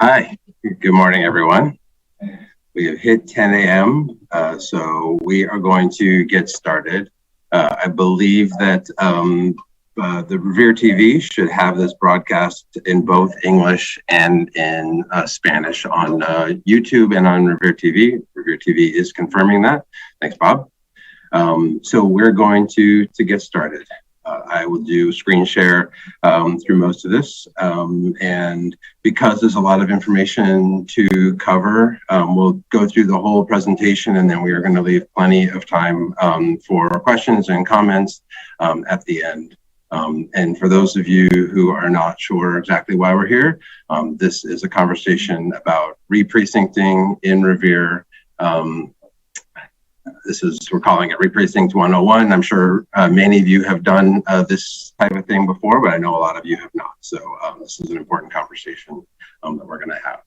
Hi, good morning, everyone. We have hit 10 a.m., so we are going to get started. I believe that the Revere TV should have this broadcast in both English and in Spanish on YouTube and on Revere TV. Revere TV is confirming that. Thanks, Bob. So we're going to get started. I will do screen share through most of this. And because there's a lot of information to cover, we'll go through the whole presentation, and then we are going to leave plenty of time for questions and comments at the end. And for those of you who are not sure exactly why we're here, this is a conversation about reprecincting in Revere. We're calling it Reprecinct 101. I'm sure many of you have done this type of thing before, but I know a lot of you have not. So this is an important conversation that we're going to have.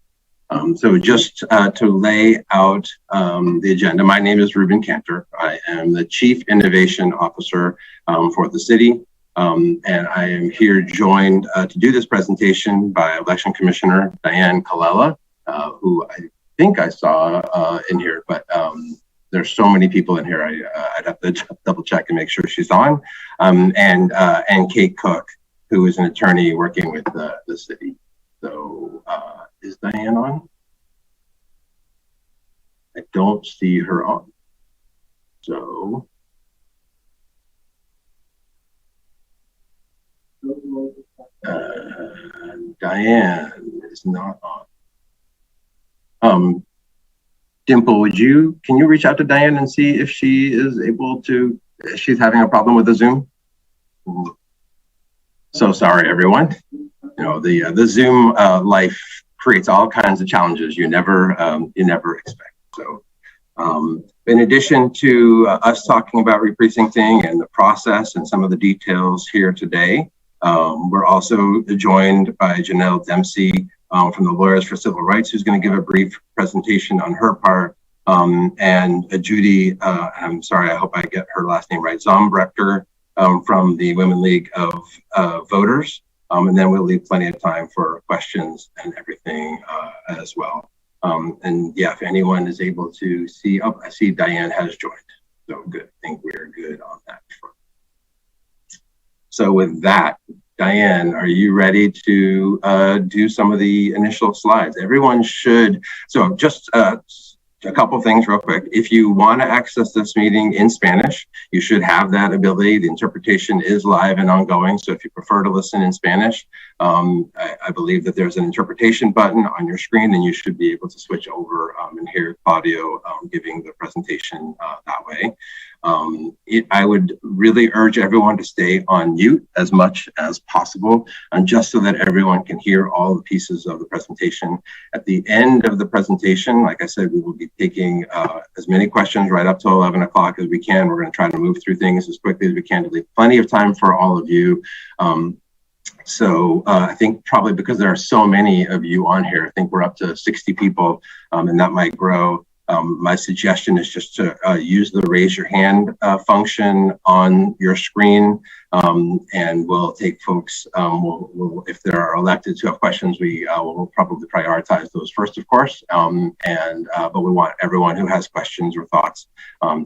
So just to lay out the agenda, my name is Ruben Cantor. I am the Chief Innovation Officer for the city. And I am here joined to do this presentation by Election Commissioner Diane Colella, who I think I saw in here, but there's so many people in here, I'd have to double check and make sure she's on. And Kate Cook, who is an attorney working with the city. So is Diane on? I don't see her on. So. Diane is not on. Dimple, can you reach out to Diane and see if she is able to, if she's having a problem with the Zoom? So sorry, everyone. You know, the Zoom life creates all kinds of challenges you never expect. So in addition to us talking about reprecincting and the process and some of the details here today, we're also joined by Janelle Dempsey from the Lawyers for Civil Rights, who's going to give a brief presentation on her part, and Judy, I'm sorry, I hope I get her last name right, Zombrechter from the Women League of Voters, and then we'll leave plenty of time for questions and everything as well. And yeah, if anyone is able to see, oh, I see Diane has joined, so good, I think we're good on that front. So with that, Diane, are you ready to do some of the initial slides? Everyone should, so just a couple things real quick. If you want to access this meeting in Spanish, you should have that ability. The interpretation is live and ongoing. So if you prefer to listen in Spanish, I believe that there's an interpretation button on your screen, and you should be able to switch over and hear Claudio giving the presentation that way. I would really urge everyone to stay on mute as much as possible, and just so that everyone can hear all the pieces of the presentation. At the end of the presentation, like I said, we will be taking as many questions right up to 11 o'clock as we can. We're going to try to move through things as quickly as we can to leave plenty of time for all of you. So I think probably because there are so many of you on here, I think we're up to 60 people, and that might grow. My suggestion is just to use the raise your hand function on your screen, and we'll take folks, if there are elected to have questions, we'll probably prioritize those first, of course, but we want everyone who has questions or thoughts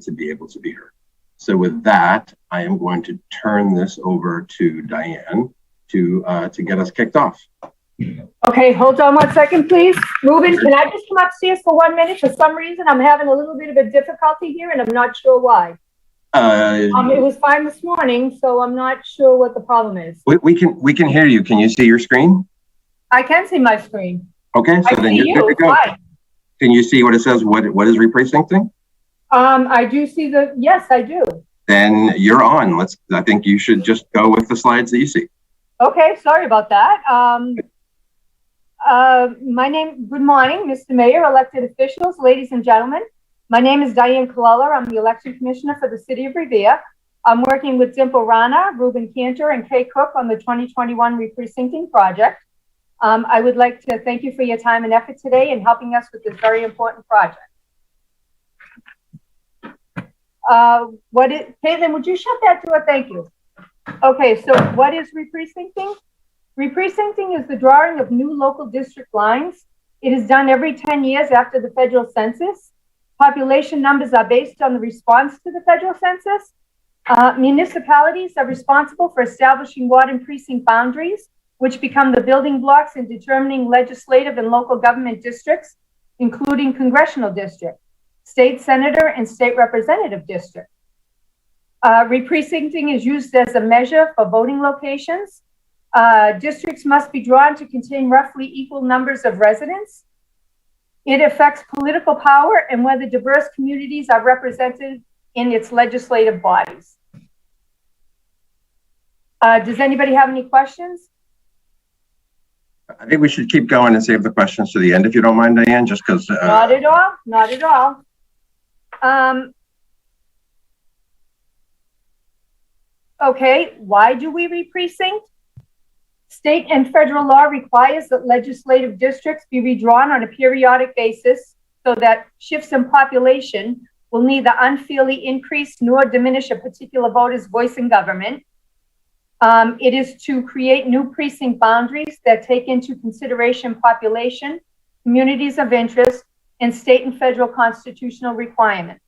to be able to be heard. So with that, I am going to turn this over to Diane to get us kicked off. Okay, hold on 1 second, please. Ruben, can I just come upstairs for 1 minute? For some reason, I'm having a little bit of a difficulty here, and I'm not sure why. It was fine this morning, so I'm not sure what the problem is. We can hear you. Can you see your screen? I can see my screen. Okay, so then you're good to go. Fine. Can you see what it says? What is reprecincting? I do see yes, I do. Then you're on. I think you should just go with the slides that you see. Okay, sorry about that. Good morning, Mr. Mayor, elected officials, ladies and gentlemen. My name is Diane Colella. I'm the election commissioner for the city of Revere. I'm working with Dimple Rana, Ruben Cantor, and Kay Cook on the 2021 Reprecincting project. I would like to thank you for your time and effort today in helping us with this very important project. Caitlin, would you shut that door? Thank you. Okay, so what is reprecincting? Reprecincting is the drawing of new local district lines It is done every 10 years after the federal census. Population numbers are based on the response to the federal census. Municipalities are responsible for establishing ward and precinct boundaries, which become the building blocks in determining legislative and local government districts, including congressional district, state senator, and state representative district. Reprecincting is used as a measure for voting locations. Districts must be drawn to contain roughly equal numbers of residents. It affects political power and whether diverse communities are represented in its legislative bodies. Does anybody have any questions? I think we should keep going and save the questions to the end, if you don't mind, Diane, just because. Not at all, not at all. Okay, why do we reprecinct? State and federal law requires that legislative districts be redrawn on a periodic basis so that shifts in population will neither unfairly increase nor diminish a particular voter's voice in government. It is to create new precinct boundaries that take into consideration population, communities of interest, and state and federal constitutional requirements.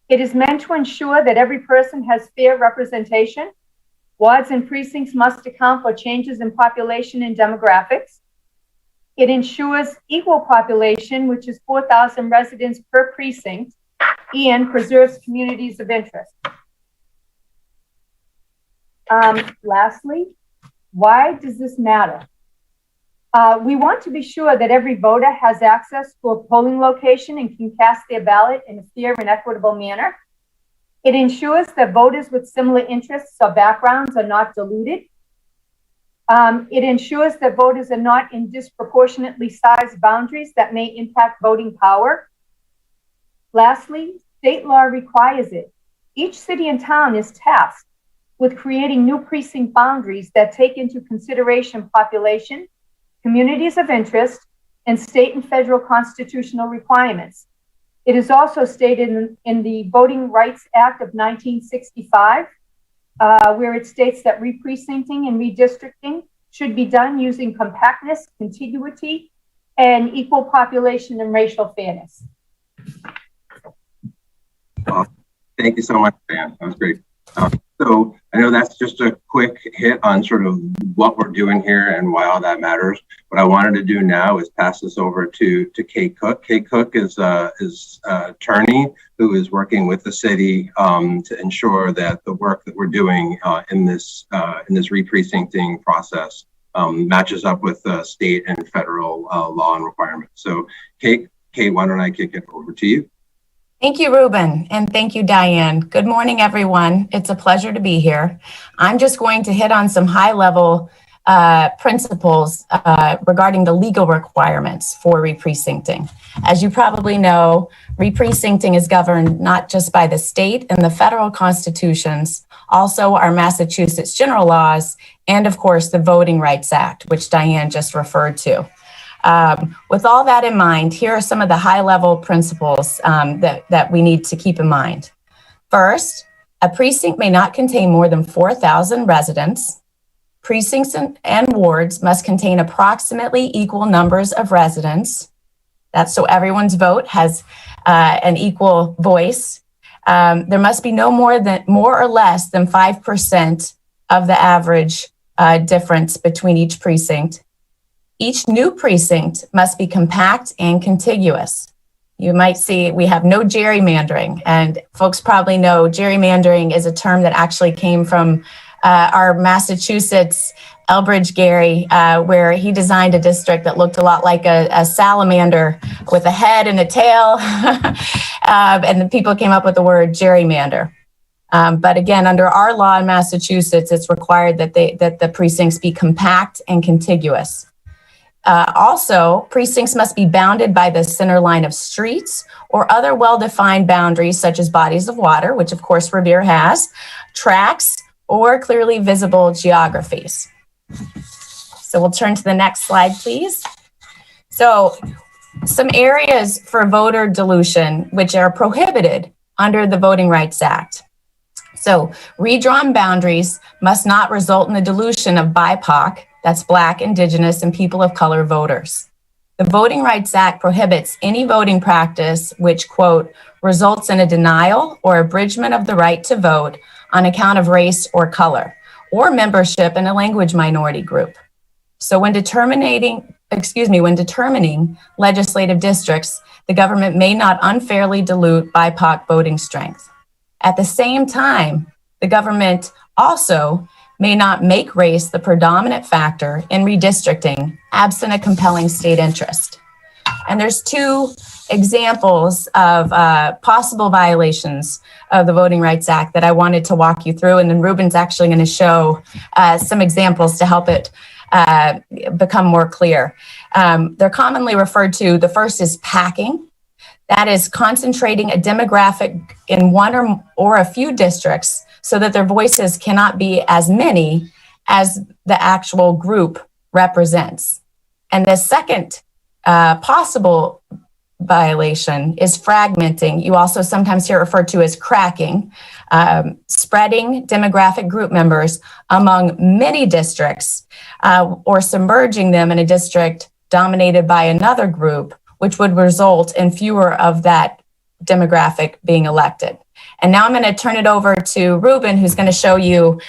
It is meant to ensure that every person has fair representation. Wards and precincts must account for changes in population and demographics. It ensures equal population, which is 4,000 residents per precinct, and preserves communities of interest. Lastly, why does this matter? We want to be sure that every voter has access to a polling location and can cast their ballot in a fair and equitable manner. It ensures that voters with similar interests or backgrounds are not diluted. It ensures that voters are not in disproportionately sized boundaries that may impact voting power. Lastly, state law requires it. Each city and town is tasked with creating new precinct boundaries that take into consideration population, communities of interest, and state and federal constitutional requirements. It is also stated in the Voting Rights Act of 1965, where it states that reprecincting and redistricting should be done using compactness, contiguity, and equal population and racial fairness. Thank you so much, Dan. That was great. So I know that's just a quick hit on sort of what we're doing here and why all that matters. What I wanted to do now is pass this over to Kate Cook. Kate Cook is an attorney who is working with the city to ensure that the work that we're doing in this reprecincting process matches up with state and federal law and requirements. So Kate, why don't I kick it over to you? Thank you, Ruben, and thank you, Diane. Good morning, everyone. It's a pleasure to be here. I'm just going to hit on some high-level principles regarding the legal requirements for reprecincting. As you probably know, reprecincting is governed not just by the state and the federal constitutions, also our Massachusetts general laws, and of course, the Voting Rights Act, which Diane just referred to. With all that in mind, here are some of the high-level principles that we need to keep in mind. First, a precinct may not contain more than 4,000 residents. Precincts and wards must contain approximately equal numbers of residents. That's so everyone's vote has an equal voice. There must be no more or less than 5% of the average difference between each precinct. Each new precinct must be compact and contiguous. You might see we have no gerrymandering, and folks probably know gerrymandering is a term that actually came from our Massachusetts Elbridge Gerry, where he designed a district that looked a lot like a salamander with a head and a tail, and the people came up with the word gerrymander. But again, under our law in Massachusetts, it's required that the precincts be compact and contiguous. Also, precincts must be bounded by the center line of streets or other well-defined boundaries such as bodies of water, which of course Revere has, tracks, or clearly visible geographies. So we'll turn to the next slide, please. So some areas for voter dilution which are prohibited under the Voting Rights Act. So redrawn boundaries must not result in the dilution of BIPOC, that's Black, Indigenous, and people of color voters. The Voting Rights Act prohibits any voting practice which, quote, results in a denial or abridgment of the right to vote on account of race or color, or membership in a language minority group. So when determining legislative districts, the government may not unfairly dilute BIPOC voting strength. At the same time, the government also may not make race the predominant factor in redistricting, absent a compelling state interest. And there's two examples of possible violations of the Voting Rights Act that I wanted to walk you through. And then Ruben's actually going to show some examples to help it become more clear. They're commonly referred to. The first is packing. That is concentrating a demographic in one or a few districts so that their voices cannot be as many as the actual group represents. And the second possible violation is fragmenting. You also sometimes hear it referred to as cracking, spreading demographic group members among many districts or submerging them in a district dominated by another group, which would result in fewer of that demographic being elected. And now I'm going to turn it over to Ruben, who's going to show you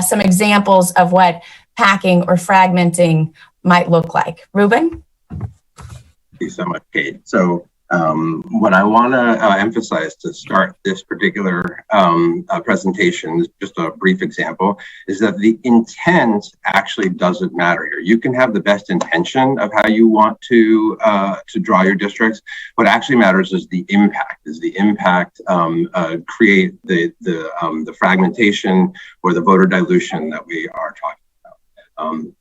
some examples of what packing or fragmenting might look like. Ruben? Thank you so much, Kate. So what I want to emphasize to start this particular presentation, just a brief example, is that the intent actually doesn't matter here. You can have the best intention of how you want to draw your districts. What actually matters is the impact. Does the impact create the fragmentation or the voter dilution that we are talking about?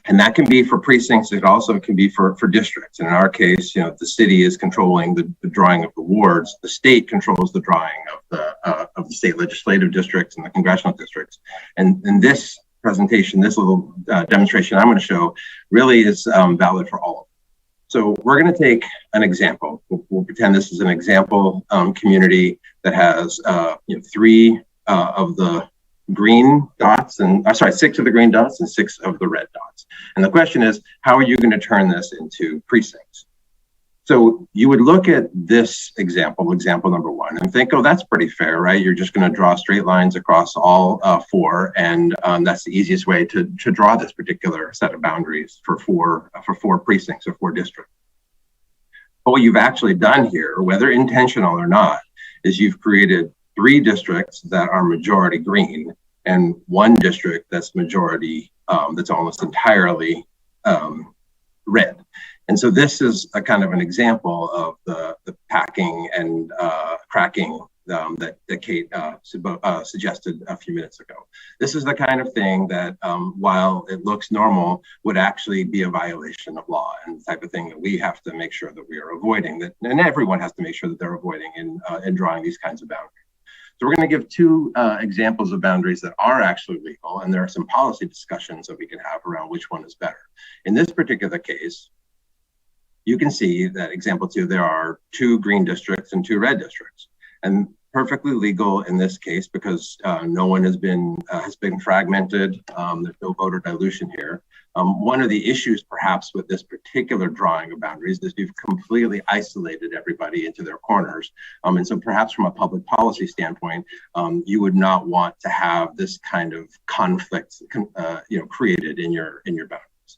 And that can be for precincts. It also can be for districts. And in our case, you know, the city is controlling the drawing of the wards. The state controls the drawing of the state legislative districts and the congressional districts. And in this presentation, this little demonstration I'm going to show really is valid for all of them. So we're going to take an example. We'll pretend this is an example community that has three of the green dots and 6 of the green dots and 6 of the red dots. And the question is, how are you going to turn this into precincts? So you would look at this example number 1, and think, oh, that's pretty fair, right? You're just going to draw straight lines across all 4, and that's the easiest way to draw this particular set of boundaries for four precincts or 4 districts. But what you've actually done here, whether intentional or not, is you've created 3 districts that are majority green and 1 district that's majority, that's almost entirely red. And so this is a kind of an example of the packing and cracking that Kate suggested a few minutes ago. This is the kind of thing that, while it looks normal, would actually be a violation of law, and the type of thing that we have to make sure that we are avoiding, that, and everyone has to make sure that they're avoiding in drawing these kinds of boundaries. So we're going to give 2 examples of boundaries that are actually legal, and there are some policy discussions that we can have around which one is better. In this particular case, you can see that example 2, there are 2 green districts and 2 red districts, and perfectly legal in this case because no one has been fragmented. There's no voter dilution here. One of the issues perhaps with this particular drawing of boundaries is you've completely isolated everybody into their corners. And so perhaps from a public policy standpoint, you would not want to have this kind of conflict created in your boundaries.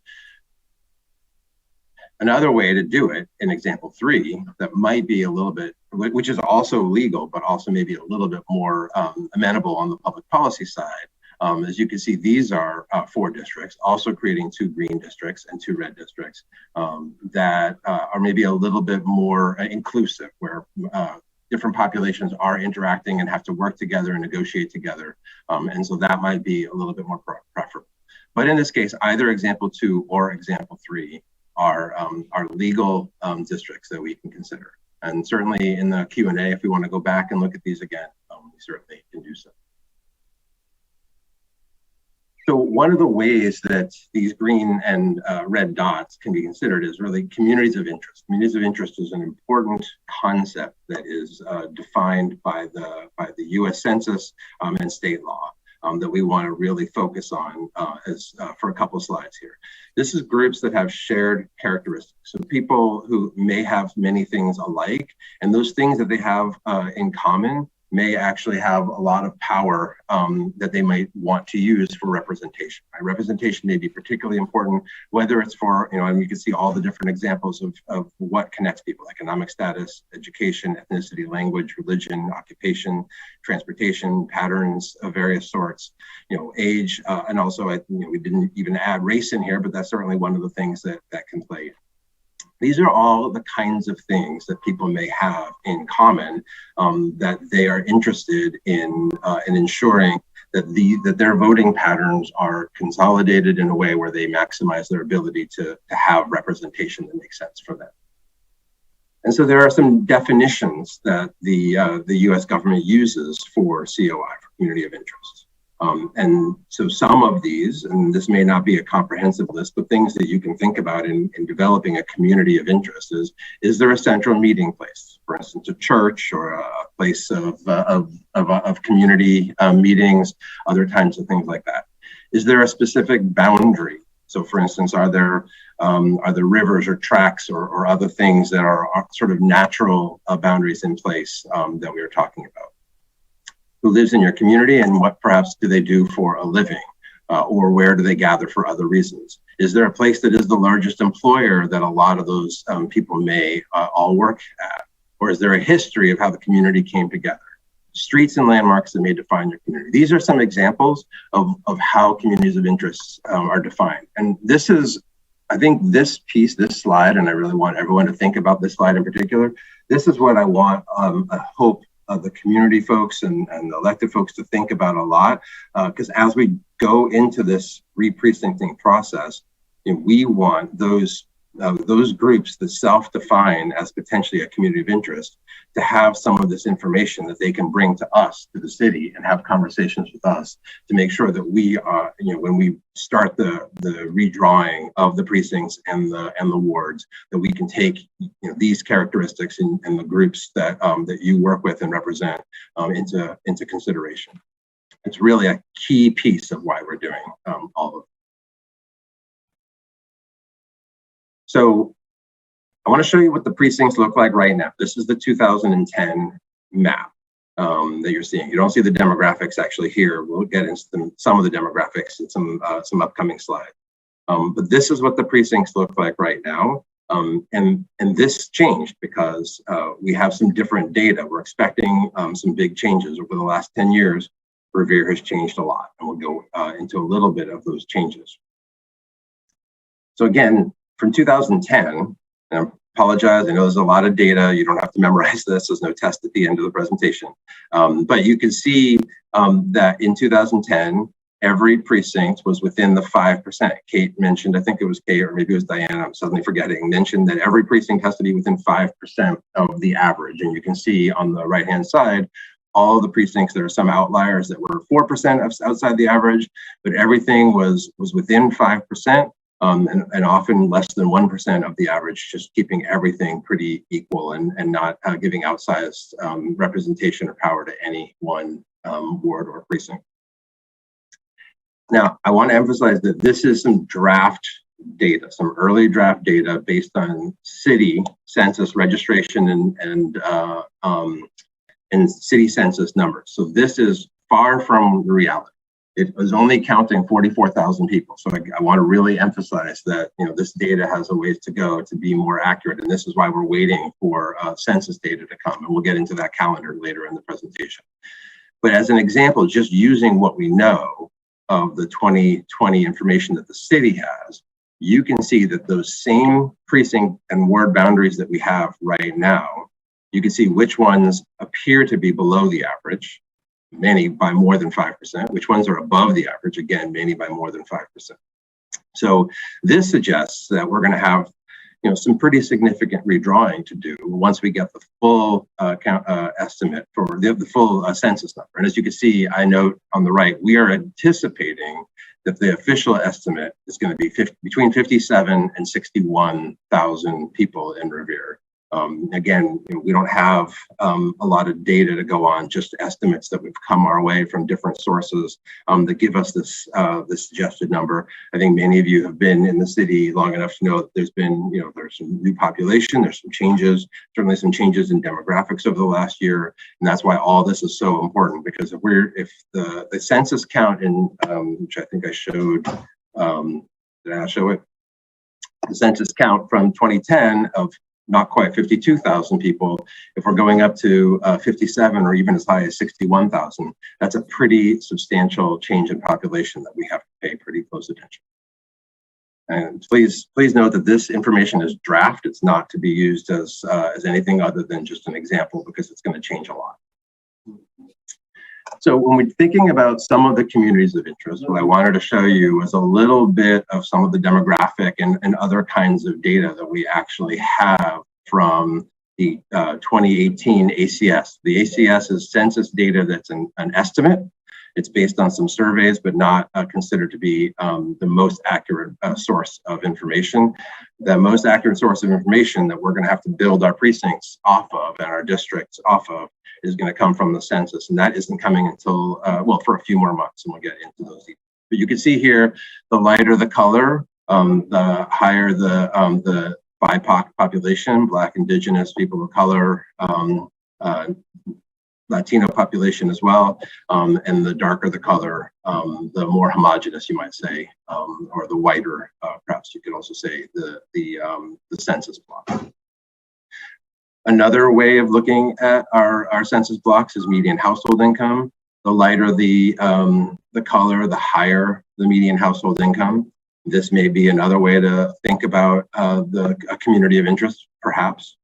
Another way to do it in example 3 that might be a little bit, which is also legal, but also maybe a little bit more amenable on the public policy side. As you can see, these are 4 districts, also creating 2 green districts and 2 red districts that are maybe a little bit more inclusive, where different populations are interacting and have to work together and negotiate together. And so that might be a little bit more preferable. But in this case, either example 2 or example 3 are legal districts that we can consider. And certainly in the Q&A, if we want to go back and look at these again, we certainly can do so. So one of the ways that these green and red dots can be considered is really communities of interest. Communities of interest is an important concept that is defined by the U.S. Census and state law. that we want to really focus on for a couple of slides here. This is groups that have shared characteristics. So people who may have many things alike, and those things that they have in common may actually have a lot of power that they might want to use for representation. Right? Representation may be particularly important, whether it's for, and you can see all the different examples of what connects people: economic status, education, ethnicity, language, religion, occupation, transportation, patterns of various sorts, age, and also, we didn't even add race in here, but that's certainly one of the things that can play. These are all the kinds of things that people may have in common that they are interested in ensuring that their voting patterns are consolidated in a way where they maximize their ability to have representation that makes sense for them. And so there are some definitions that the U.S. government uses for COI, for community of interest. And so some of these, and this may not be a comprehensive list, but things that you can think about in developing a community of interest is there a central meeting place? For instance, a church or a place of community meetings, other kinds of things like that. Is there a specific boundary? So for instance, are there rivers or tracks or other things that are sort of natural boundaries in place that we were talking about? Who lives in your community, and what perhaps do they do for a living, or where do they gather for other reasons? Is there a place that is the largest employer that a lot of those people may all work at? Or is there a history of how the community came together? Streets and landmarks that may define your community. These are some examples of how communities of interest are defined. And this is, I think this slide, and I really want everyone to think about this slide in particular, this is what I want, I hope, the community folks and the elected folks to think about a lot, because as we go into this reprecincting process, we want those groups that self-define as potentially a community of interest to have some of this information that they can bring to us, to the city, and have conversations with us to make sure that we are, when we start the redrawing of the precincts and the wards, that we can take these characteristics and the groups that you work with and represent into consideration. It's really a key piece of why we're doing all of it. So I want to show you what the precincts look like right now. This is the 2010 map that you're seeing. You don't see the demographics actually here. We'll get into some of the demographics in some upcoming slides. But this is what the precincts look like right now. And this changed because we have some different data. We're expecting some big changes over the last 10 years. Revere has changed a lot, and we'll go into a little bit of those changes. So again, from 2010, and I apologize, I know there's a lot of data. You don't have to memorize this. There's no test at the end of the presentation. But you can see that in 2010, every precinct was within the 5%. Kate mentioned, I think it was Kate, or maybe it was Diana, I'm suddenly forgetting, mentioned that every precinct has to be within 5% of the average. And you can see on the right-hand side, all of the precincts, there are some outliers that were 4% outside the average, but everything was within 5%. And often less than 1% of the average, just keeping everything pretty equal and not giving outsized representation or power to any one ward or precinct. Now, I want to emphasize that this is some draft data, some early draft data based on city census registration and city census numbers. So this is far from the reality. It was only counting 44,000 people. So I want to really emphasize that this data has a ways to go to be more accurate. And this is why we're waiting for census data to come. And we'll get into that calendar later in the presentation. But as an example, just using what we know of the 2020 information that the city has, you can see that those same precinct and ward boundaries that we have right now, you can see which ones appear to be below the average, many by more than 5%, which ones are above the average, again, many by more than 5%. So this suggests that we're going to have some pretty significant redrawing to do once we get the full estimate for the full census number. And as you can see, I note on the right, we are anticipating that the official estimate is going to be between 57 and 61,000 people in Revere. Again, we don't have a lot of data to go on, just estimates that we've come our way from different sources that give us this this suggested number. I think many of you have been in the city long enough to know that there's been, there's some new population, there's some changes, certainly some changes in demographics over the last year, and that's why all this is so important. Because if the census count in which I think I showed, did I show it? The census count from 2010 of not quite 52,000 people, if we're going up to 57 or even as high as 61,000, that's a pretty substantial change in population that we have to pay pretty close attention. And please note that this information is draft. It's not to be used as anything other than just an example, because it's going to change a lot. So when we're thinking about some of the communities of interest, what I wanted to show you was a little bit of some of the demographic and other kinds of data that we actually have from the 2018 ACS. The ACS is census data that's an estimate. It's based on some surveys, but not considered to be the most accurate source of information. The most accurate source of information that we're going to have to build our precincts off of and our districts off of is going to come from the census, and that isn't coming until, well, for a few more months, and we'll get into those details. But you can see here, the lighter the color, the higher the BIPOC population, Black, Indigenous, people of color, Latino population as well, and the darker the color, the more homogeneous, you might say, or the whiter, perhaps you could also say, the census block. Another way of looking at our census blocks is median household income. The lighter the color, the higher the median household income. This may be another way to think about a community of interest, perhaps.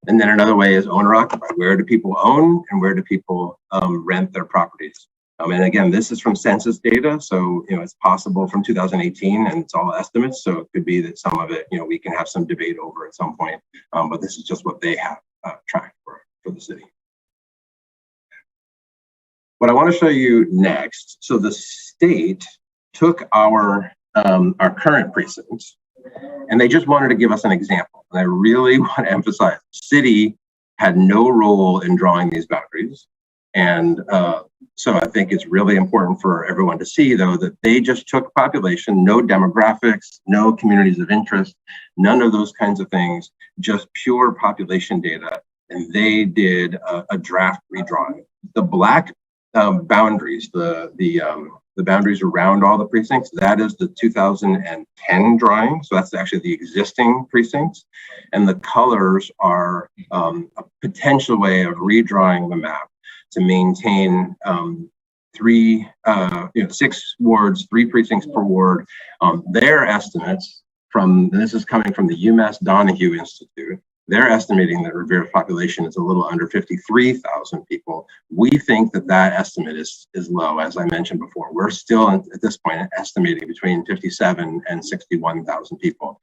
And then another way is owner occupied. Where do people own and where do people rent their properties? And again, this is from census data, so it's possible from 2018, and it's all estimates. So it could be that some of it, we can have some debate over at some point. But this is just what they have tracked for the city. What I want to show you next. So the state took our current precincts, and they just wanted to give us an example. And I really want to emphasize, the city had no role in drawing these boundaries. And so I think it's really important for everyone to see, though, that they just took population, no demographics, no communities of interest, none of those kinds of things, just pure population data. And they did a draft redrawing. The black boundaries, the boundaries around all the precincts, that is the 2010 drawing. So that's actually the existing precincts. And the colors are a potential way of redrawing the map to maintain 6 wards, 3 precincts per ward. Their estimates and this is coming from the UMass Donahue Institute, they're estimating that Revere's population is a little under 53,000 people. We think that estimate is low, as I mentioned before. We're still at this point estimating between 57 and 61,000 people.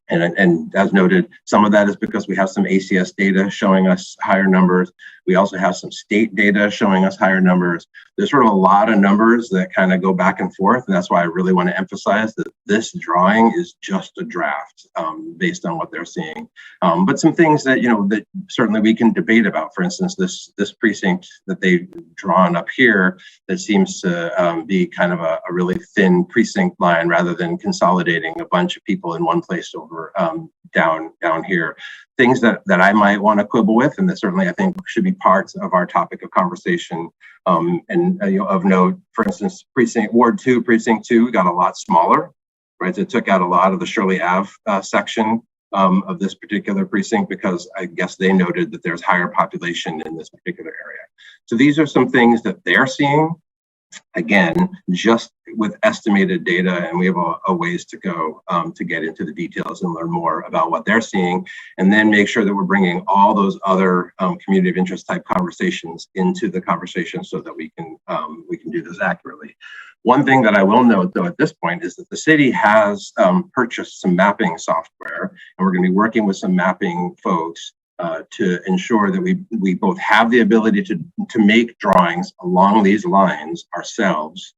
And as noted, some of that is because we have some ACS data showing us higher numbers. We also have some state data showing us higher numbers. There's sort of a lot of numbers that kind of go back and forth. And that's why I really want to emphasize that this drawing is just a draft based on what they're seeing. But some things that, that certainly we can debate about. For instance, this precinct that they've drawn up here that seems to be kind of a really thin precinct line rather than consolidating a bunch of people in one place over down here. Things that I might want to quibble with, and that certainly I think should be parts of our topic of conversation. Of note, for instance, Ward 2, Precinct 2 got a lot smaller, right? So it took out a lot of the Shirley Ave section of this particular precinct because I guess they noted that there's higher population in this particular area. So these are some things that they're seeing. Again, just with estimated data, and we have a ways to go to get into the details and learn more about what they're seeing, and then make sure that we're bringing all those other community of interest type conversations into the conversation so that we can do this accurately. One thing that I will note, though, at this point is that the city has purchased some mapping software, and we're going to be working with some mapping folks to ensure that we both have the ability to make drawings along these lines ourselves,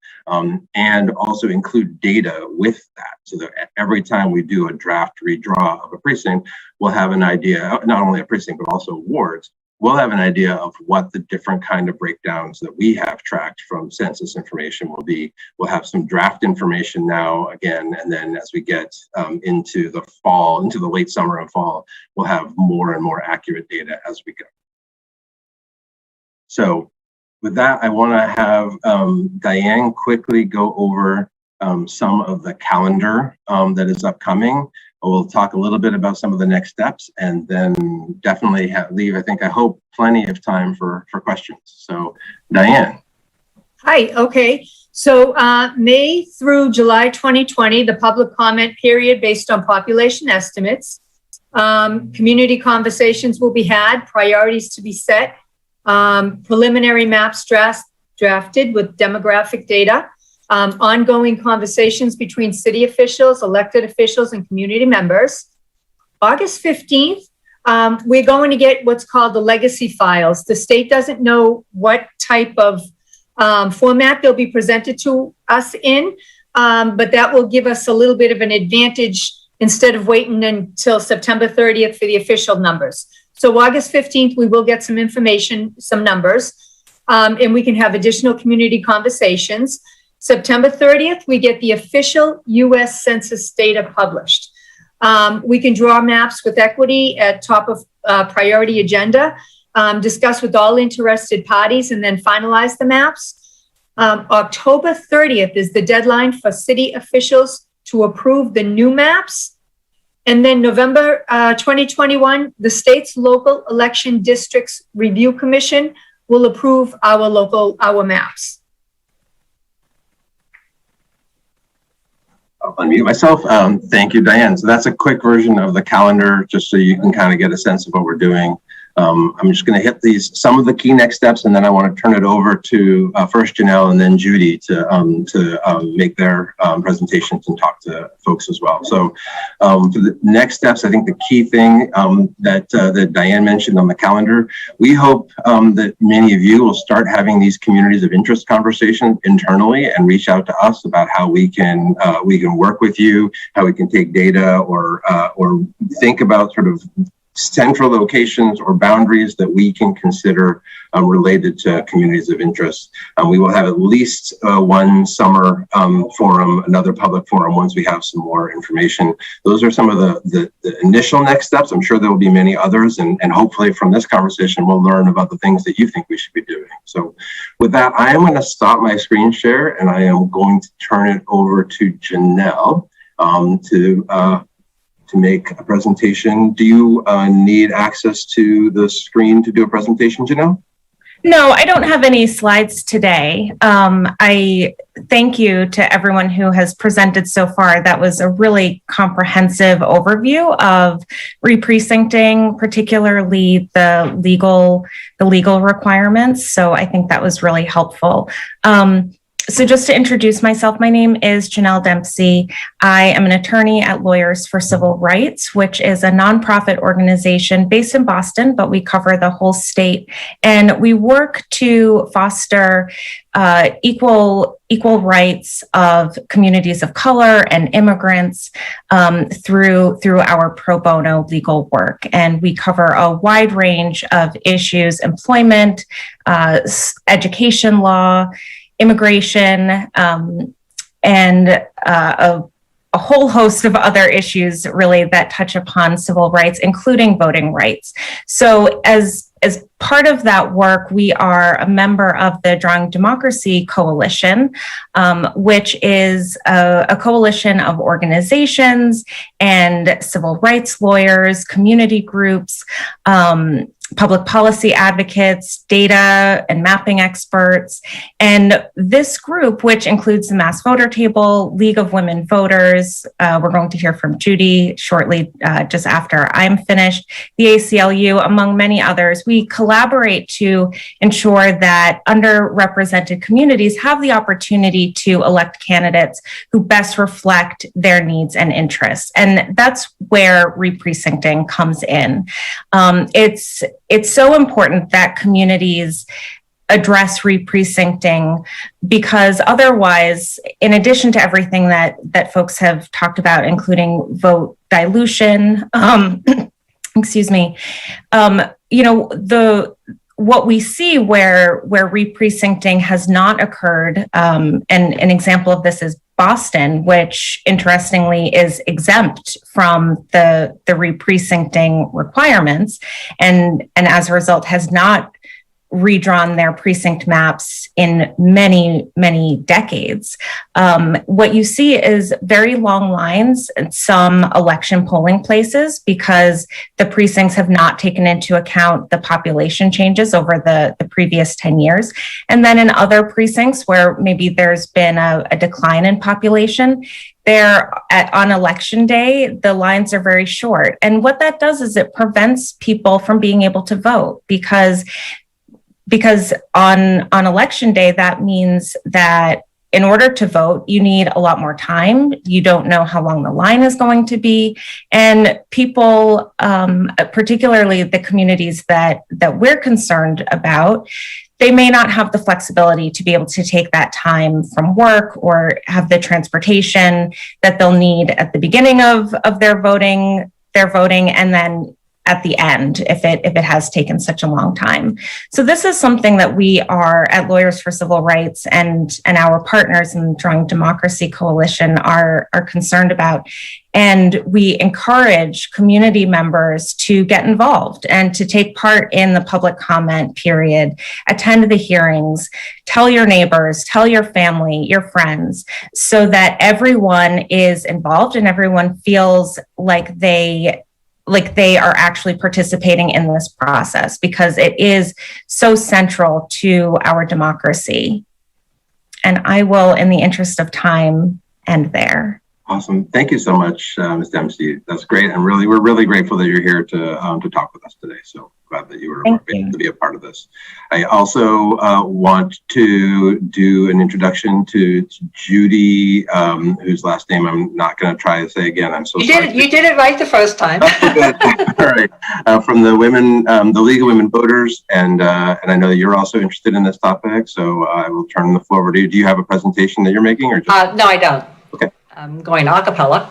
and also include data with that, so that every time we do a draft redraw of a precinct, we'll have an idea, not only a precinct, but also wards. We'll have an idea of what the different kind of breakdowns that we have tracked from census information will be. We'll have some draft information now again, and then as we get into the fall, into the late summer and fall, we'll have more and more accurate data as we go. So with that, I want to have Diane quickly go over some of the calendar that is upcoming. We'll talk a little bit about some of the next steps, and then definitely leave, I hope, plenty of time for questions. So, Diane. Hi, okay. So May through July 2020, the public comment period based on population estimates. Community conversations will be had, priorities to be set, preliminary maps drafted with demographic data. Ongoing conversations between city officials, elected officials, and community members. August 15th, we're going to get what's called the legacy files. The state doesn't know what type of format they'll be presented to us in, but that will give us a little bit of an advantage instead of waiting until September 30th for the official numbers. So August 15th, we will get some information, some numbers, and we can have additional community conversations. September 30th, we get the official U.S. Census data published. We can draw maps with equity at top of priority agenda, discuss with all interested parties, and then finalize the maps. October 30th is the deadline for city officials to approve the new maps. And then November 2021, the state's local election districts review commission will approve our maps. I'll unmute myself. Thank you, Diane. So that's a quick version of the calendar, just so you can kind of get a sense of what we're doing. I'm just going to hit some of the key next steps, and then I want to turn it over to first Janelle and then Judy to make their presentations and talk to folks as well. So for the next steps, I think the key thing that Diane mentioned on the calendar, we hope that many of you will start having these communities of interest conversations internally and reach out to us about how we can work with you, how we can take data or think about sort of central locations or boundaries that we can consider related to communities of interest. We will have at least one summer forum, another public forum once we have some more information. Those are some of the initial next steps. I'm sure there will be many others, and hopefully from this conversation, we'll learn about the things that you think we should be doing. So with that, I am going to stop my screen share, and I am going to turn it over to Janelle to make a presentation. Do you need access to the screen to do a presentation, Janelle? No, I don't have any slides today. I thank you to everyone who has presented so far. That was a really comprehensive overview of reprecincting, particularly the legal requirements. So I think that was really helpful. So just to introduce myself, my name is Janelle Dempsey. I am an attorney at Lawyers for Civil Rights, which is a nonprofit organization based in Boston, but we cover the whole state. And we work to foster equal rights of communities of color and immigrants through our pro bono legal work. And we cover a wide range of issues: employment, education law, immigration, and a whole host of other issues really that touch upon civil rights, including voting rights. So as part of that work, we are a member of the Drawing Democracy Coalition, which is a coalition of organizations and civil rights lawyers, community groups, public policy advocates, data and mapping experts. And this group, which includes the Mass Voter Table, League of Women Voters, we're going to hear from Judy shortly, just after I'm finished, the ACLU, among many others, we collaborate to ensure that underrepresented communities have the opportunity to elect candidates who best reflect their needs and interests. And that's where reprecincting comes in. It's so important that communities address reprecincting, because otherwise, in addition to everything that folks have talked about, including vote dilution, excuse me, what we see where reprecincting has not occurred, and an example of this is Boston, which interestingly is exempt from the reprecincting requirements, and as a result has not redrawn their precinct maps in many, many decades. What you see is very long lines in some election polling places because the precincts have not taken into account the population changes over the previous 10 years. And then in other precincts where maybe there's been a decline in population, on election day, the lines are very short. And what that does is it prevents people from being able to vote because on election day, that means that in order to vote, you need a lot more time. You don't know how long the line is going to be. And people, particularly the communities that we're concerned about, they may not have the flexibility to be able to take that time from work or have the transportation that they'll need at the beginning of their voting, and then at the end, if it has taken such a long time. So this is something that we are at Lawyers for Civil Rights and our partners in Drawing Democracy Coalition are concerned about. And we encourage community members to get involved and to take part in the public comment period, attend the hearings, tell your neighbors, tell your family, your friends, so that everyone is involved and everyone feels like they are actually participating in this process, because it is so central to our democracy. And I will, in the interest of time, end there. Awesome. Thank you so much, Ms. Dempsey. That's great. And we're really grateful that you're here to talk with us today. So glad that you were able to be a part of this. I also want to do an introduction to Judy, whose last name I'm not going to try to say again. I'm so sorry. You did it right the first time. Good. All right. From the League of Women Voters, and I know that you're also interested in this topic. So I will turn the floor over to you. Do you have a presentation that you're making, or just? No, I don't. Okay. I'm going a cappella.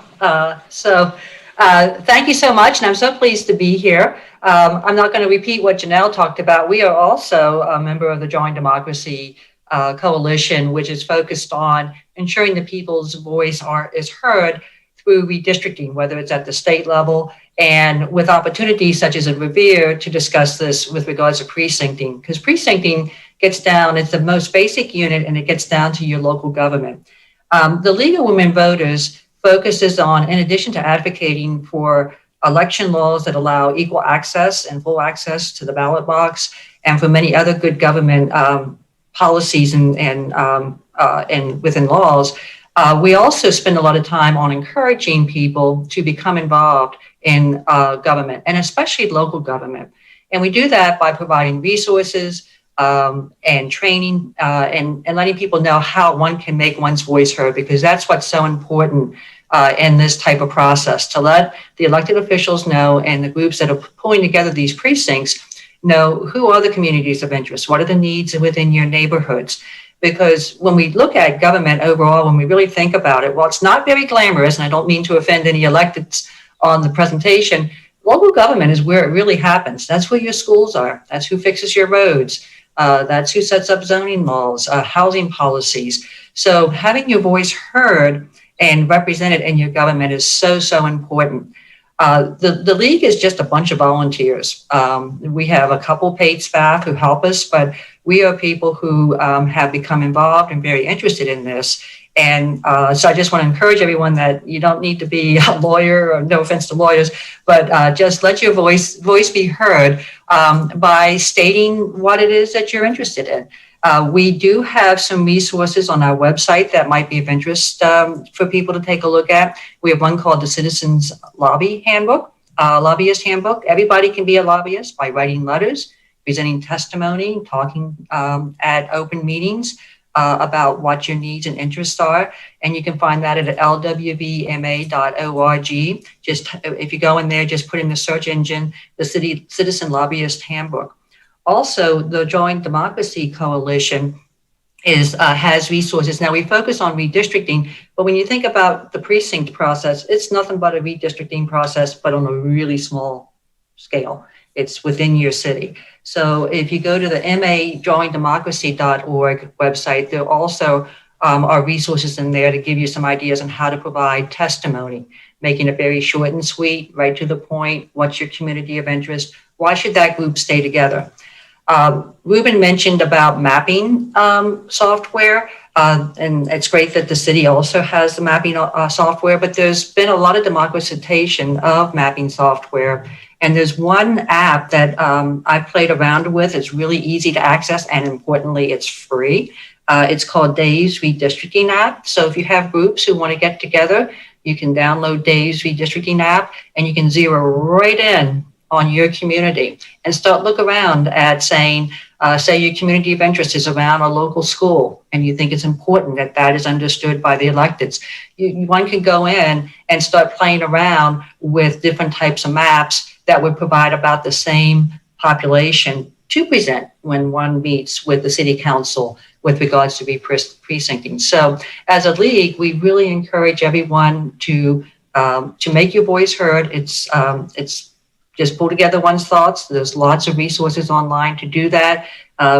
Thank you so much, and I'm so pleased to be here. I'm not going to repeat what Janelle talked about. We are also a member of the Drawing Democracy Coalition, which is focused on ensuring the people's voice is heard through redistricting, whether it's at the state level and with opportunities such as at Revere to discuss this with regards to precincting, because precincting gets down, it's the most basic unit, and it gets down to your local government. The League of Women Voters focuses on, in addition to advocating for election laws that allow equal access and full access to the ballot box, and for many other good government policies and within laws, we also spend a lot of time on encouraging people to become involved in government, and especially local government. And we do that by providing resources, and training, and letting people know how one can make one's voice heard, because that's what's so important in this type of process, to let the elected officials know and the groups that are pulling together these precincts know who are the communities of interest, what are the needs within your neighborhoods. Because when we look at government overall, when we really think about it, while it's not very glamorous, and I don't mean to offend any electeds on the presentation, local government is where it really happens. That's where your schools are. That's who fixes your roads. That's who sets up zoning laws, housing policies. So having your voice heard and represented in your government is so, so important. The League is just a bunch of volunteers. We have a couple paid staff who help us, but we are people who have become involved and very interested in this. And so I just want to encourage everyone that you don't need to be a lawyer, or no offense to lawyers, but just let your voice be heard by stating what it is that you're interested in. We do have some resources on our website that might be of interest for people to take a look at. We have one called the Citizens Lobby Handbook, Lobbyist Handbook. Everybody can be a lobbyist by writing letters, presenting testimony, talking at open meetings about what your needs and interests are. And you can find that at lwbma.org. Just if you go in there, just put in the search engine, the Citizen Lobbyist Handbook. Also, the Joint Democracy Coalition has resources. Now, we focus on redistricting, but when you think about the precinct process, it's nothing but a redistricting process, but on a really small scale. It's within your city. So if you go to the majoindemocracy.org website, there also are resources in there to give you some ideas on how to provide testimony, making it very short and sweet, right to the point. What's your community of interest? Why should that group stay together? Ruben mentioned about mapping software, and it's great that the city also has the mapping software, but there's been a lot of democratization of mapping software. And there's one app that I've played around with. It's really easy to access, and importantly, it's free. It's called Dave's Redistricting app. So if you have groups who want to get together, you can download Dave's Redistricting app, and you can zero right in on your community and start look around at saying, say your community of interest is around a local school, and you think it's important that that is understood by the electeds. One can go in and start playing around with different types of maps that would provide about the same population to present when one meets with the city council with regards to reprecincting. So as a league, we really encourage everyone to make your voice heard. It's just pull together one's thoughts. There's lots of resources online to do that,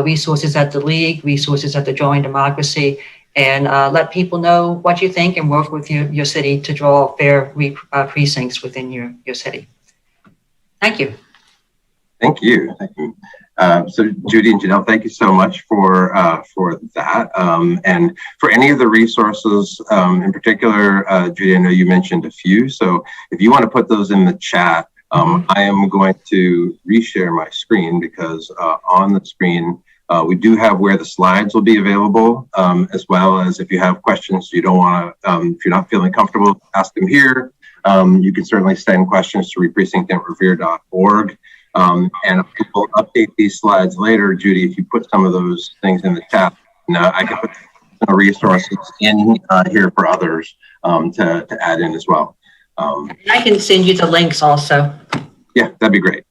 resources at the league, resources at the Joint Democracy, and let people know what you think and work with your city to draw fair precincts within your city. Thank you. Thank you. Thank you. So Judy and Janelle, thank you so much for that. And for any of the resources, in particular, Judy, I know you mentioned a few. So if you want to put those in the chat, I am going to reshare my screen because on the screen, we do have where the slides will be available, as well as if you have questions you don't want to, if you're not feeling comfortable, ask them here. You can certainly send questions to reprecincting@revere.org. And we'll update these slides later, Judy, if you put some of those things in the chat. I can put some resources in here for others to add in as well. I can send you the links also. Yeah, that'd be great.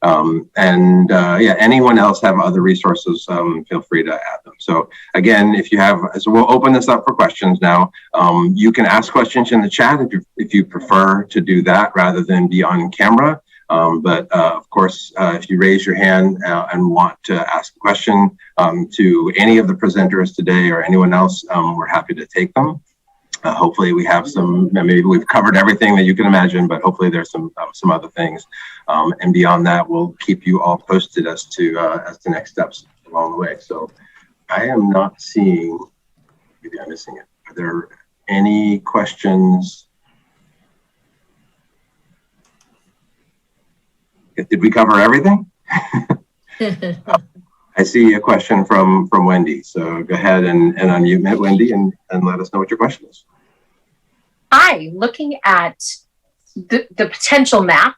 Yeah, anyone else have other resources, feel free to add them. So again, if you have, so we'll open this up for questions now. You can ask questions in the chat if you prefer to do that rather than be on camera. Of course, if you raise your hand and want to ask a question to any of the presenters today or anyone else, we're happy to take them. Hopefully we have some, maybe we've covered everything that you can imagine, but hopefully there's some other things. And beyond that, we'll keep you all posted as to next steps along the way. So I am not seeing, maybe I'm missing it. Are there any questions? Did we cover everything? I see a question from Wendy. So go ahead and unmute Wendy and let us know what your question is. Hi, looking at the potential map,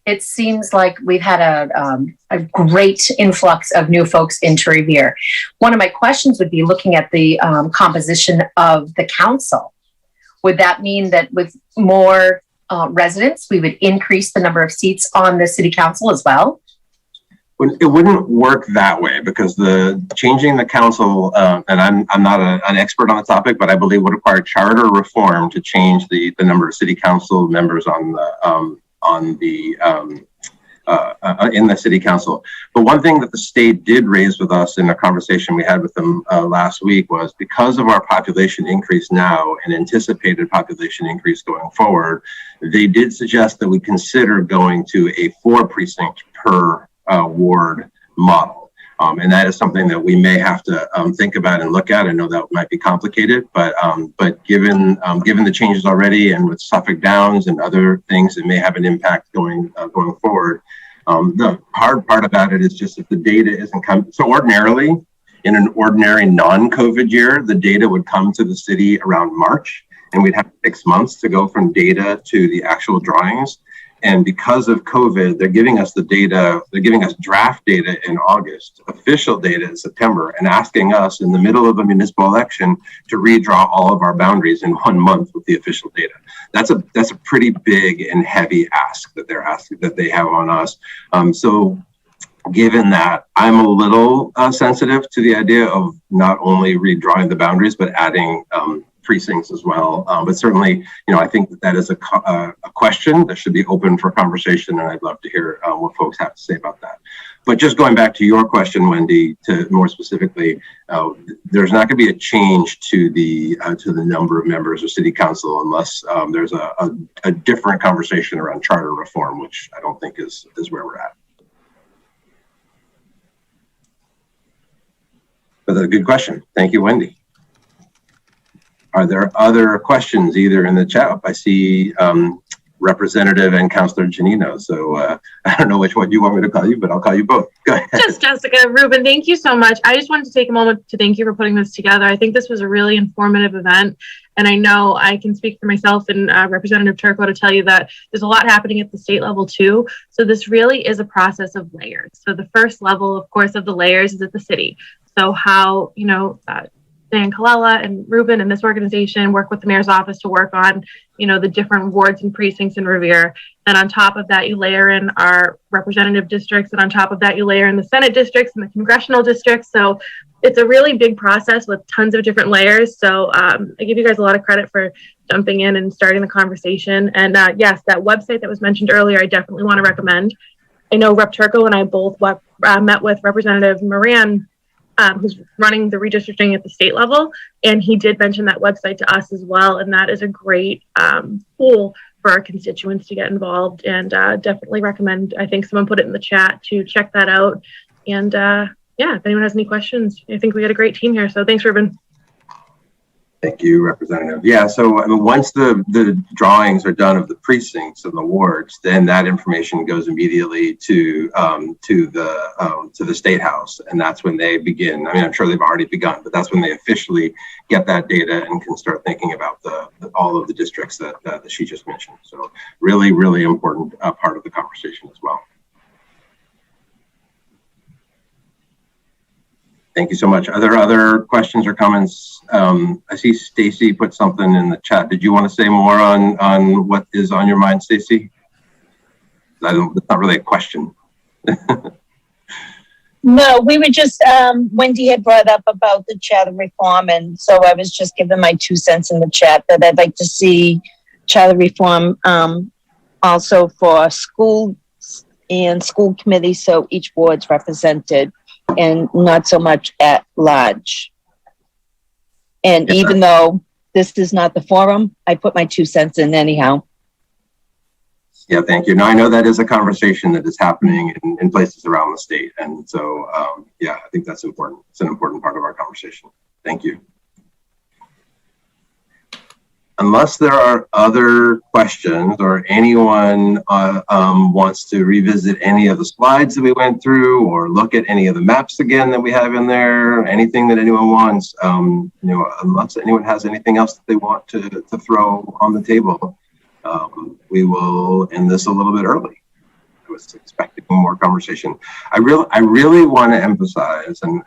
it seems like we've had a great influx of new folks into Revere. One of my questions would be looking at the composition of the council. Would that mean that with more residents, we would increase the number of seats on the city council as well? It wouldn't work that way because changing the council, and I'm not an expert on the topic, but I believe would require charter reform to change the number of city council members in the city council. But one thing that the state did raise with us in a conversation we had with them last week was because of our population increase now and anticipated population increase going forward, they did suggest that we consider going to a 4 precinct per ward model. And that is something that we may have to think about and look at. I know that might be complicated, but given the changes already and with Suffolk Downs and other things that may have an impact going forward, the hard part about it is just if the data isn't coming. So ordinarily, in an ordinary non-COVID year, the data would come to the city around March, and we'd have 6 months to go from data to the actual drawings. And because of COVID, they're giving us the data, they're giving us draft data in August, official data in September, and asking us in the middle of a municipal election to redraw all of our boundaries in 1 month with the official data. That's a pretty big and heavy ask that they have on us. So given that, I'm a little sensitive to the idea of not only redrawing the boundaries, but adding precincts as well. But certainly, I think that is a question that should be open for conversation, and I'd love to hear what folks have to say about that. But just going back to your question, Wendy, to more specifically, there's not going to be a change to the number of members of City Council unless there's a different conversation around charter reform, which I don't think is where we're at. But that's a good question. Thank you, Wendy. Are there other questions either in the chat? I see Representative and Councillor Janino. So I don't know which one you want me to call you, but I'll call you both. Go ahead. Just Jessica. Ruben, thank you so much. I just wanted to take a moment to thank you for putting this together. I think this was a really informative event. And I know I can speak for myself and Representative Turco to tell you that there's a lot happening at the state level too. So this really is a process of layers. So the first level, of course, of the layers is at the city. So how, Dan Colella and Ruben and this organization work with the mayor's office to work on, the different wards and precincts in Revere. And on top of that, you layer in our representative districts. And on top of that, you layer in the Senate districts and the congressional districts. So it's a really big process with tons of different layers. So I give you guys a lot of credit for jumping in and starting the conversation. And yes, that website that was mentioned earlier, I definitely want to recommend. I know Rep Turco and I both met with Representative Moran, who's running the redistricting at the state level. And he did mention that website to us as well. And that is a great tool for our constituents to get involved, and definitely recommend, I think someone put it in the chat, to check that out. And if anyone has any questions, I think we got a great team here. So thanks, Ruben. Thank you, Representative. Yeah, so once the drawings are done of the precincts and the wards, then that information goes immediately to the State House, and that's when they begin. I mean, I'm sure they've already begun, but that's when they officially get that data and can start thinking about all of the districts that she just mentioned. So really, really important part of the conversation as well. Thank you so much. Are there other questions or comments? I see Stacy put something in the chat. Did you want to say more on what is on your mind, Stacy? It's not really a question. No, we were just, Wendy had brought up about the charter reform, and so I was just giving my 2 cents in the chat that I'd like to see charter reform also for schools and school committees, so each board's represented, and not so much at large. And even though this is not the forum, I put my 2 cents in anyhow. Yeah, thank you. Now, I know that is a conversation that is happening in places around the state. And so, I think that's important. It's an important part of our conversation. Thank you. Unless there are other questions or anyone wants to revisit any of the slides that we went through or look at any of the maps again that we have in there, anything that anyone wants, unless anyone has anything else that they want to throw on the table, we will end this a little bit early. I was expecting more conversation. I really want to emphasize, and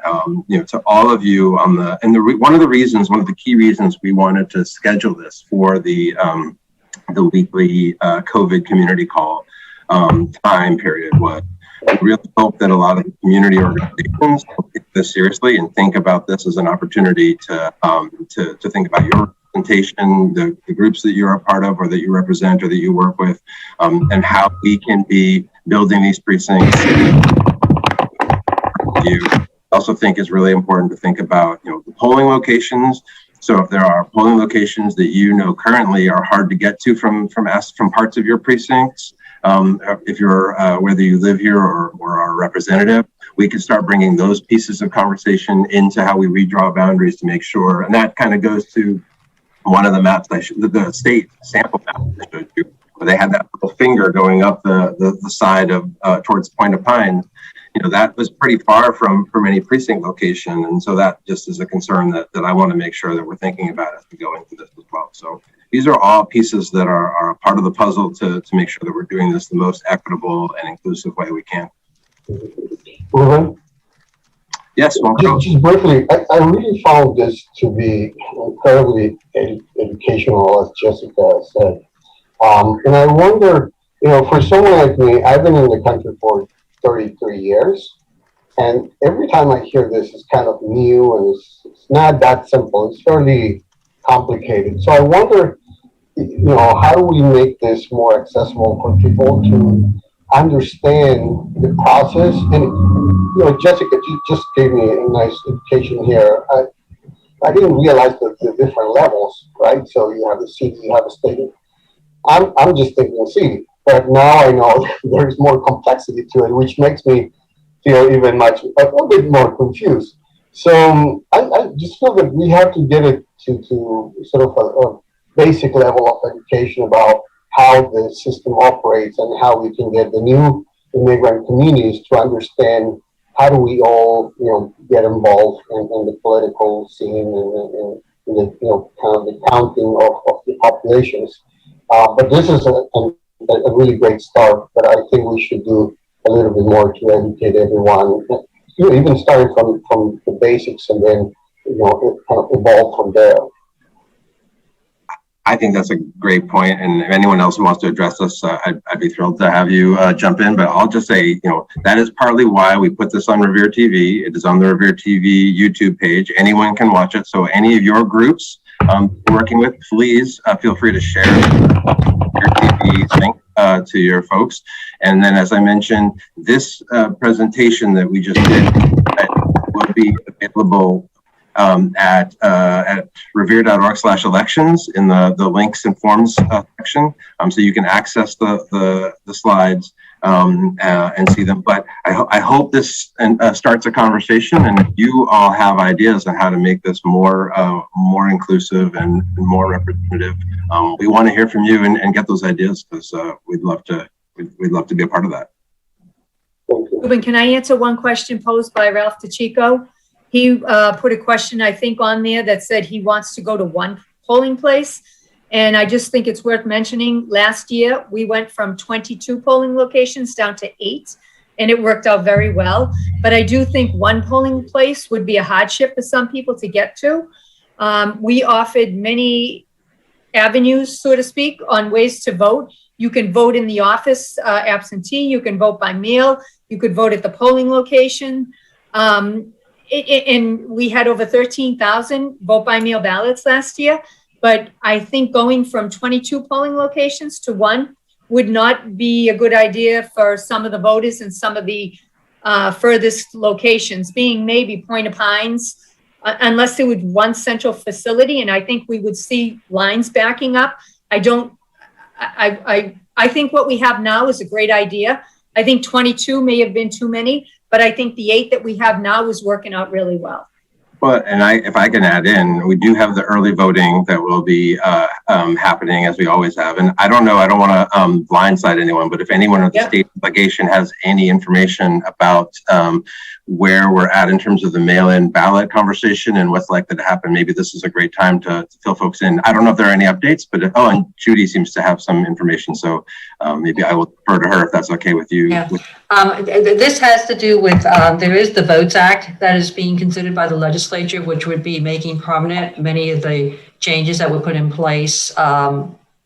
to all of you one of the key reasons we wanted to schedule this for the weekly COVID community call time period was we really hope that a lot of the community organizations take this seriously and think about this as an opportunity to think about your representation, the groups that you're a part of or that you represent or that you work with, and how we can be building these precincts. You also think is really important to think about, the polling locations. So if there are polling locations that currently are hard to get to from parts of your precincts, if you're, whether you live here or are a representative, we could start bringing those pieces of conversation into how we redraw boundaries to make sure, and that kind of goes to one of the maps the state sample map I showed you, where they had that little finger going up the side of towards Point of Pines. You know, that was pretty far from any precinct location, and so that just is a concern that I want to make sure that we're thinking about as we go into this as well. So these are all pieces that are a part of the puzzle to make sure that we're doing this the most equitable and inclusive way we can. Ruben? Yes, just briefly, I really found this to be incredibly educational, as Jessica said. And I wonder, you know, for someone like me, I've been in the country for 33 years. And every time I hear this, it's kind of new and it's not that simple. It's fairly complicated. So I wonder, you know, how do we make this more accessible for people to understand the process? And, you know, Jessica, you just gave me a nice education here. I didn't realize the different levels, right? So you have the city, you have a state. I'm just thinking city, but now I know there's more complexity to it, which makes me feel even a little bit more confused. So I just feel that we have to get it to sort of a basic level of education about how the system operates and how we can get the new immigrant communities to understand how do we all, you know, get involved in the political scene and the, you know, kind of the counting of the populations. But this is a really great start, but I think we should do a little bit more to educate everyone, you know, even starting from the basics and then, you know, kind of evolve from there. I think that's a great point. And if anyone else who wants to address this, I'd be thrilled to have you jump in. But I'll just say, you know, that is partly why we put this on Revere TV. It is on the Revere TV YouTube page. Anyone can watch it. So any of your groups you're working with, please feel free to share your TV link to your folks. And then, as I mentioned, this presentation that we just did will be available at revere.org/elections in the links and forms section, so you can access the slides and see them. But I hope this starts a conversation, and if you all have ideas on how to make this more inclusive and more representative, we want to hear from you and get those ideas, because we'd love to be a part of that. Ruben, can I answer one question posed by Ralph DeChico? He put a question, I think, on there that said he wants to go to one polling place. And I just think it's worth mentioning, last year, we went from 22 polling locations down to 8, and it worked out very well. But I do think one polling place would be a hardship for some people to get to. We offered many avenues, so to speak, on ways to vote. You can vote in the office absentee, you can vote by mail, you could vote at the polling location. And we had over 13,000 vote by mail ballots last year. But I think going from 22 polling locations to 1 would not be a good idea for some of the voters in some of the furthest locations, being maybe Point of Pines, unless there was one central facility. And I think we would see lines backing up. I think what we have now is a great idea. I think 22 may have been too many, but I think the 8 that we have now is working out really well. Well, and if I can add in, we do have the early voting that will be happening, as we always have. And I don't know, I don't want to blindside anyone, but if anyone at the state delegation has any information about where we're at in terms of the mail-in ballot conversation and what's likely to happen, maybe this is a great time to fill folks in. I don't know if there are any updates, but and Judy seems to have some information, so maybe I will defer to her if that's okay with you. Yeah. This has to do with, there is the Votes Act that is being considered by the legislature, which would be making permanent many of the changes that were put in place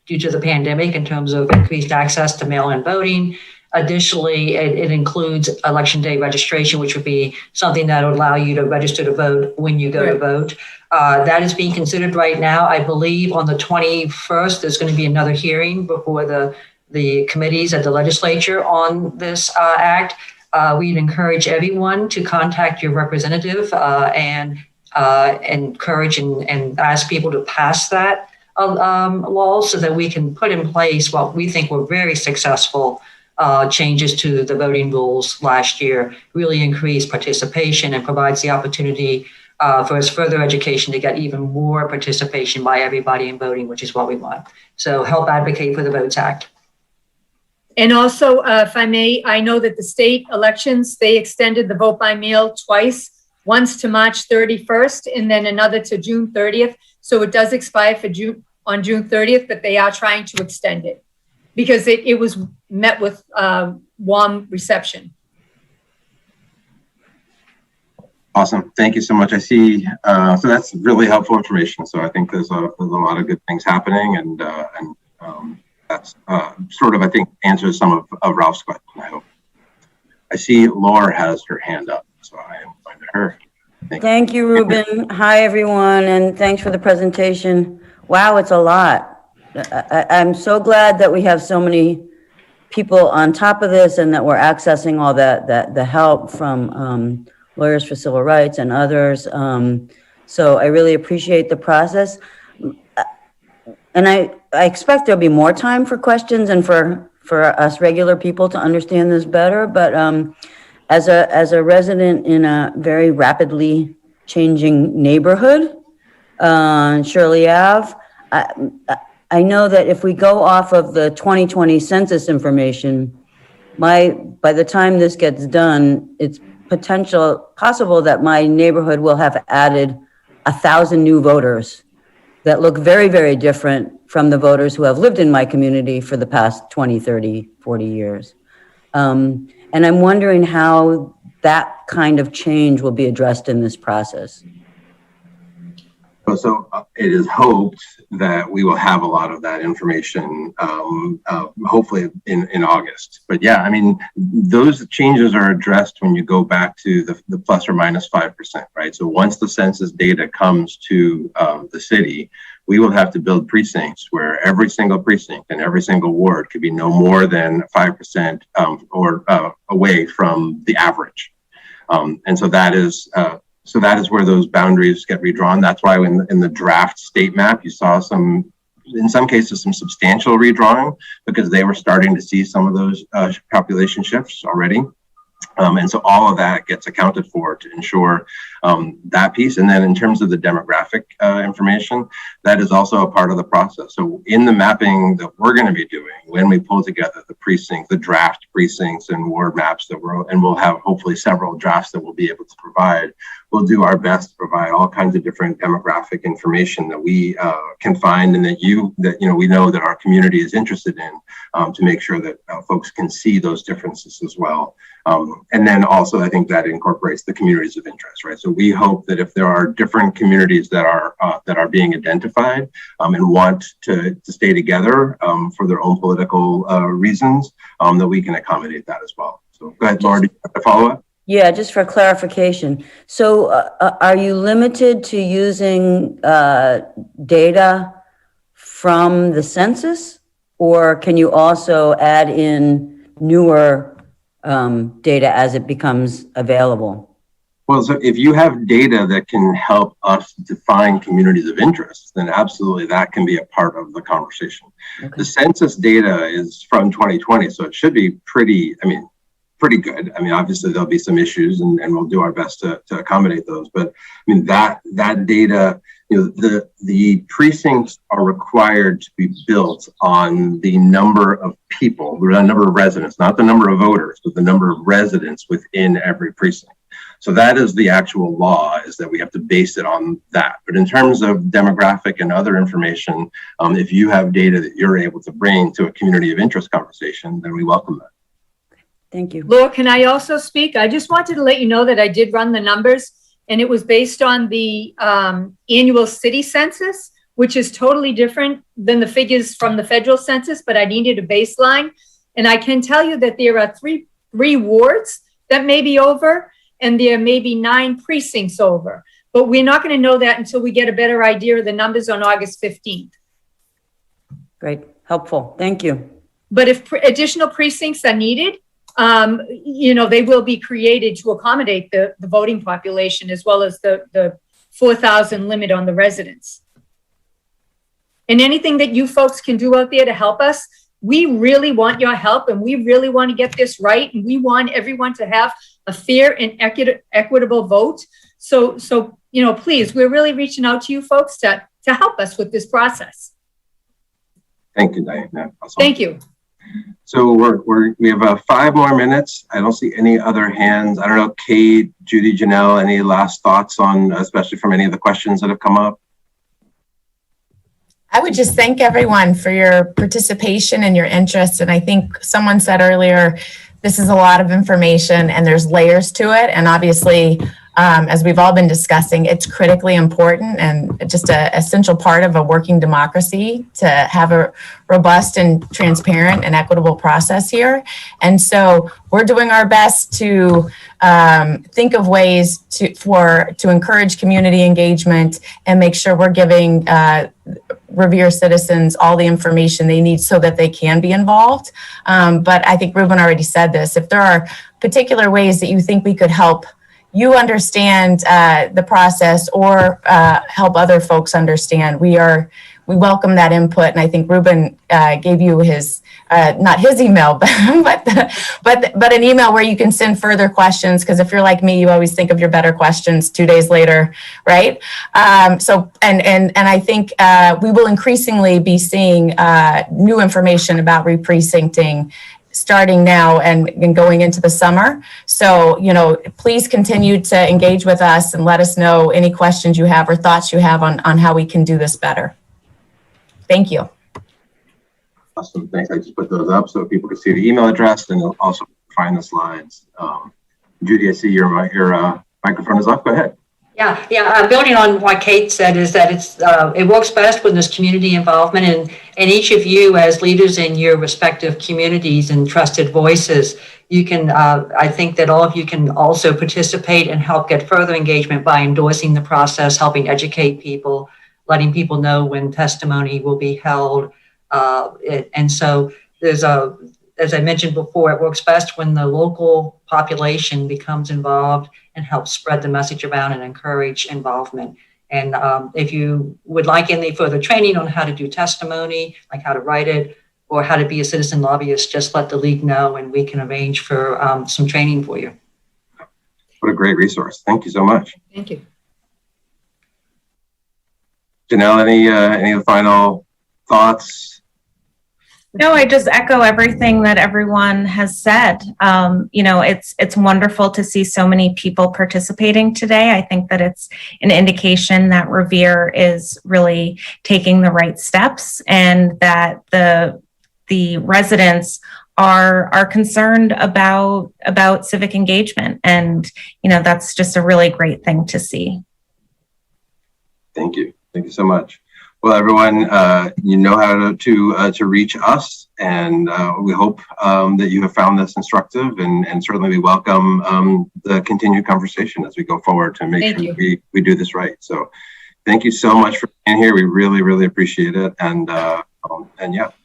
due to the pandemic in terms of increased access to mail-in voting. Additionally, it includes election day registration, which would be something that would allow you to register to vote when you go to vote. That is being considered right now. I believe on the 21st, there's going to be another hearing before the committees at the legislature on this act. We'd encourage everyone to contact your representative and encourage and ask people to pass that laws so that we can put in place what we think were very successful changes to the voting rules last year, really increased participation and provides the opportunity for us further education to get even more participation by everybody in voting, which is what we want. So help advocate for the Votes Act. And also, if I may, I know that the state elections, they extended the vote by mail twice, once to March 31st and then another to June 30th. So it does expire on June 30th, but they are trying to extend it because it was met with warm reception. Awesome. Thank you so much. I see. So that's really helpful information. So I think there's a lot of good things happening, and that's sort of, I think, answers some of Ralph's question, I hope. I see Laura has her hand up, so I am going to her. Thank you, Ruben. Hi, everyone, and thanks for the presentation. Wow, it's a lot. I'm so glad that we have so many people on top of this and that we're accessing all the help from Lawyers for Civil Rights and others. So I really appreciate the process. And I expect there'll be more time for questions and for us regular people to understand this better. But as a resident in a very rapidly changing neighborhood, Shirley Ave, I know that if we go off of the 2020 census information, by the time this gets done, it's possible that my neighborhood will have added 1,000 new voters that look very, very different from the voters who have lived in my community for the past 20, 30, 40 years. And I'm wondering how that kind of change will be addressed in this process. So it is hoped that we will have a lot of that information, hopefully in August. But yeah, I mean, those changes are addressed when you go back to the plus or minus 5%, right? So once the census data comes to the city, we will have to build precincts where every single precinct and every single ward could be no more than 5% or away from the average. And so that is where those boundaries get redrawn. That's why in the draft state map, you saw in some cases, some substantial redrawing because they were starting to see some of those population shifts already. And so all of that gets accounted for to ensure that piece. And then in terms of the demographic information, that is also a part of the process. So in the mapping that we're going to be doing, when we pull together the precincts, the draft precincts and ward maps and we'll have hopefully several drafts that we'll be able to provide, we'll do our best to provide all kinds of different demographic information that we can find and that we know that our community is interested in to make sure that folks can see those differences as well. And then also, I think that incorporates the communities of interest, right? So we hope that if there are different communities that are being identified and want to stay together for their own political reasons, that we can accommodate that as well. So go ahead, Laura, do you have a follow-up? Yeah, just for clarification. So are you limited to using data from the census, or can you also add in newer data as it becomes available? Well, so if you have data that can help us define communities of interest, then absolutely that can be a part of the conversation. Okay. The census data is from 2020, so it should be pretty good. I mean, obviously there'll be some issues and we'll do our best to accommodate those. But I mean, that data, the precincts are required to be built on the number of people, the number of residents, not the number of voters, but the number of residents within every precinct. So that is the actual law, is that we have to base it on that. But in terms of demographic and other information, if you have data that you're able to bring to a community of interest conversation, then we welcome that. Thank you. Laura, can I also speak? I just wanted to let you know that I did run the numbers, and it was based on the annual city census, which is totally different than the figures from the federal census, but I needed a baseline. And I can tell you that there are three wards that may be over, and there may be 9 precincts over. But we're not going to know that until we get a better idea of the numbers on August 15th. Great. Helpful. Thank you. But if additional precincts are needed, they will be created to accommodate the voting population as well as the 4,000 limit on the residents. and anything that you folks can do out there to help us. We really want your help, and we really want to get this right. And we want everyone to have a fair and equitable vote. So, you know, please, we're really reaching out to you folks to help us with this process. Thank you, Diane. Yeah, awesome. Thank you. So we have 5 more minutes. I don't see any other hands. I don't know, Kate, Judy, Janelle, any last thoughts on, especially from any of the questions that have come up? I would just thank everyone for your participation and your interest. And I think someone said earlier, this is a lot of information and there's layers to it. And obviously, as we've all been discussing, it's critically important and just an essential part of a working democracy to have a robust and transparent and equitable process here. And so we're doing our best to think of ways to encourage community engagement and make sure we're giving Revere citizens all the information they need so that they can be involved. But I think Ruben already said this. If there are particular ways that you think we could help you understand the process or help other folks understand, we welcome that input. And I think Ruben gave you his, not his email, but an email where you can send further questions. Because if you're like me, you always think of your better questions 2 days later, right? So I think we will increasingly be seeing new information about reprecincting starting now and going into the summer. So, you know, please continue to engage with us and let us know any questions you have or thoughts you have on how we can do this better. Thank you. Awesome, thanks. I just put those up so people can see the email address and they'll also find the slides. Judy, I see your microphone is off. Go ahead. Yeah. Building on what Kate said is that it works best when there's community involvement, and each of you as leaders in your respective communities and trusted voices, you can. I think that all of you can also participate and help get further engagement by endorsing the process, helping educate people, letting people know when testimony will be held, and so there's as I mentioned before, it works best when the local population becomes involved and helps spread the message around and encourage involvement. And if you would like any further training on how to do testimony, like how to write it, or how to be a citizen lobbyist, just let the league know and we can arrange for some training for you. What a great resource. Thank you so much. Thank you. Janelle, any final thoughts? No, I just echo everything that everyone has said. You know, it's wonderful to see so many people participating today. I think that it's an indication that Revere is really taking the right steps and that the residents are concerned about civic engagement. And, you know, that's just a really great thing to see. Thank you. Thank you so much. Well, everyone, you know how to reach us, and we hope that you have found this instructive, and certainly we welcome the continued conversation as we go forward to make sure we do this right. So thank you so much for being here. We really, really appreciate it. And yeah,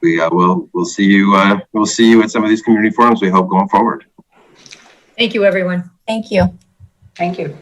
we'll see you at some of these community forums, we hope, going forward. Thank you, everyone. Thank you. Thank you.